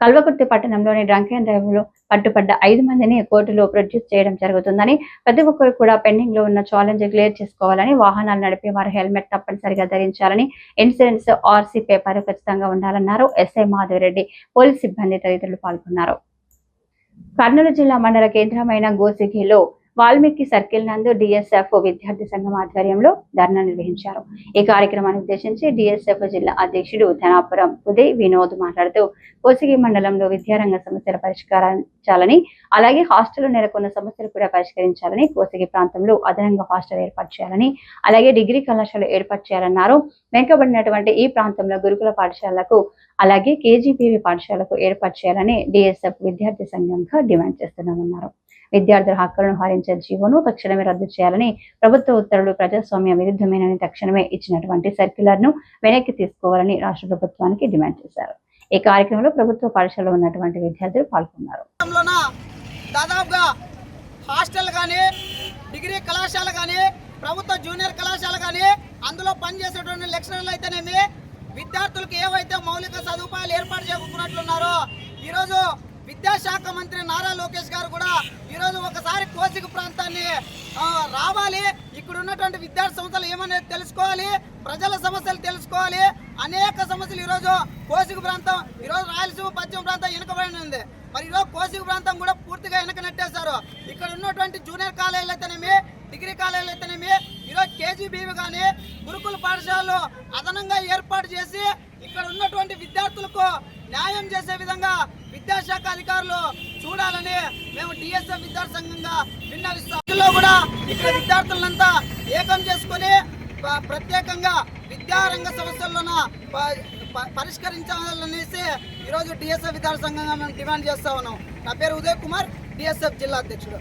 కల్వకుర్తి పట్టణంలోని drunk and drive లో పట్టుబడ్డ 5 మందిని కోర్టులో ప్రొడ్యూస్ చేయడం జరుగుతుందని, ప్రతి ఒక్కరు కూడా పెండింగ్ లో ఉన్న ఛాలెంజ్ క్లియర్ చేసుకోవాలని, వాహనాలు నడిపే వారు హెల్మెట్ తప్పనిసరిగా ధరించాలని, ఇన్సూరెన్స్ ఆర్సీ పేపర్ ఖచ్చితంగా ఉండాలన్నారు. ఎస్ఐ మాధవరెడ్డి, పోలీస్ సిబ్బంది తదితరులు పాల్గొన్నారు. కర్నూలు జిల్లా మండల కేంద్రమైన గోసిగిలో వాల్మీకి సర్కిల్ నందు డిఎస్ఎఫ్ విద్యార్థి సంఘం ఆధ్వర్యంలో ధర్నా నిర్వహించారు. ఈ కార్యక్రమాన్ని ఉద్దేశించి డిఎస్ఎఫ్ జిల్లా అధ్యక్షుడు ధనాపురం ఉదయ్ వినోద్ మాట్లాడుతూ, కోసిగి మండలంలో విద్యారంగ సమస్యలు పరిష్కరించాలని, అలాగే హాస్టల్లో నెలకొన్న సమస్యలు కూడా పరిష్కరించాలని, కోసిగి ప్రాంతంలో అదనంగా హాస్టల్ ఏర్పాటు చేయాలని, అలాగే డిగ్రీ కళాశాల ఏర్పాటు చేయాలన్నారు. వెనుకబడినటువంటి ఈ ప్రాంతంలో గురుకుల పాఠశాలకు, అలాగే కేజీపీవీ పాఠశాలకు ఏర్పాటు చేయాలని డిఎస్ఎఫ్ విద్యార్థి సంఘంగా డిమాండ్ చేస్తున్నామన్నారు. విద్యార్థుల హక్కులను హరించే జీవోను తక్షణమే రద్దు చేయాలని, ప్రభుత్వ ఉత్తర్వులు ప్రజాస్వామ్య విరుద్ధమేనని తక్షణమే ఇచ్చినటువంటి సర్క్యులర్ ను వెనక్కి తీసుకోవాలని రాష్ట్ర ప్రభుత్వానికి డిమాండ్ చేశారు. ఈ కార్యక్రమంలో ప్రభుత్వ పాఠశాలలో ఉన్నటువంటి విద్యార్థులు పాల్గొన్నారు. దాదాపుగా హాస్టల్ కానీ, డిగ్రీ కళాశాల కానీ, ప్రభుత్వ జూనియర్ కళాశాల కానీ, అందులో పనిచేసేటువంటి లెక్చరర్లు అయితేనేమి, విద్యార్థులకు ఏవైతే మౌలిక సదుపాయాలు ఏర్పాటు చేసుకున్నట్లున్నారో, ఈరోజు విద్యాశాఖ మంత్రి నారా లోకేష్ గారు కూడా ఈరోజు ఒకసారి కోసిగి ప్రాంతాన్ని రావాలి, ఇక్కడ ఉన్నటువంటి విద్యార్థి సంస్థలు ఏమనేది తెలుసుకోవాలి, ప్రజల సమస్యలు తెలుసుకోవాలి. అనేక సమస్యలు ఈరోజు కోసిగి ప్రాంతం, ఈరోజు రాయలసీమ పశ్చిమ ప్రాంతం వెనుకబడి ఉంది. మరి ఈరోజు కోసిగి ప్రాంతం కూడా పూర్తిగా వెనక నెట్టేశారు. ఇక్కడ ఉన్నటువంటి జూనియర్ కాలేజీలు అయితేనేమి, డిగ్రీ కాలేజీలు అయితేనేమి, ఈరోజు కేజీబీవి కానీ, గురుకుల పాఠశాలలు అదనంగా ఏర్పాటు చేసి ఇక్కడ ఉన్నటువంటి విద్యార్థులకు న్యాయం చేసే విధంగా విద్యాశాఖ అధికారులు చూడాలని మేము డిఎస్ఎఫ్ విద్యార్థి సంఘంగా విన్నవిస్తాం. కూడా ఇక్కడ విద్యార్థులంతా ఏకం చేసుకుని ప్రత్యేకంగా విద్యారంగ సమస్యలను పరిష్కరించాలనేసి ఈరోజు డిఎస్ఎఫ్ విద్యార్థి సంఘంగా మేము డిమాండ్ చేస్తా ఉన్నాం. నా పేరు ఉదయ్ కుమార్, డిఎస్ఎఫ్ జిల్లా అధ్యక్షుడు.